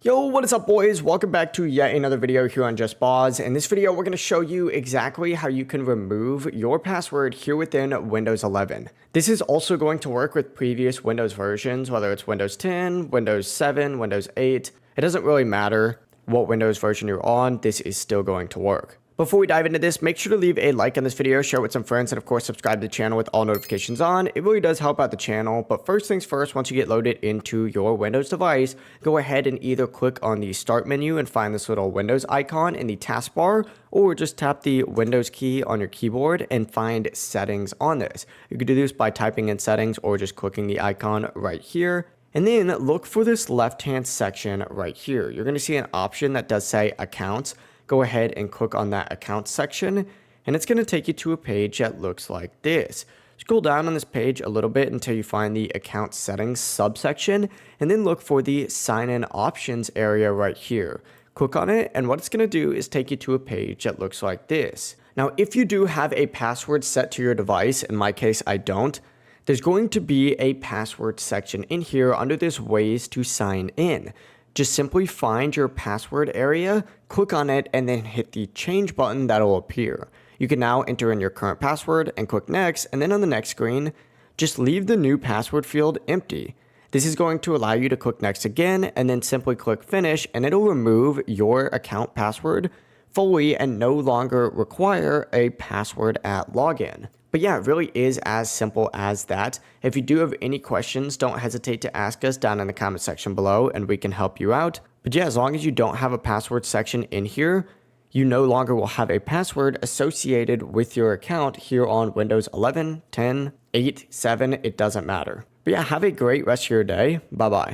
Yo, what is up boys? Welcome back to yet another video here on JustBoz. In this video, we're going to show you exactly how you can remove your password here within Windows 11. This is also going to work with previous Windows versions, whether it's Windows 10, Windows 7, Windows 8. It doesn't really matter what Windows version you're on, this is still going to work. Before we dive into this, make sure to leave a like on this video, share it with some friends, and of course subscribe to the channel with all notifications on. It really does help out the channel, but first things first, once you get loaded into your Windows device, go ahead and either click on the start menu and find this little Windows icon in the taskbar, or just tap the Windows key on your keyboard and find settings on this. You can do this by typing in settings or just clicking the icon right here. And then look for this left-hand section right here. You're going to see an option that does say accounts. Go ahead and click on that account section, and it's going to take you to a page that looks like this. Scroll down on this page a little bit until you find the account settings subsection, and then look for the sign in options area right here. Click on it, and what it's going to do is take you to a page that looks like this. Now, if you do have a password set to your device, in my case I don't, there's going to be a password section in here under this ways to sign in. Just simply find your password area, click on it, and then hit the change button that'll appear. You can now enter in your current password and click next, and then on the next screen, just leave the new password field empty. This is going to allow you to click next again, and then simply click finish, and it'll remove your account password fully and no longer require a password at login. But yeah, it really is as simple as that. If you do have any questions, don't hesitate to ask us down in the comment section below and we can help you out. But yeah, as long as you don't have a password section in here, you no longer will have a password associated with your account here on Windows 11, 10, 8, 7, it doesn't matter. But yeah, have a great rest of your day. Bye bye.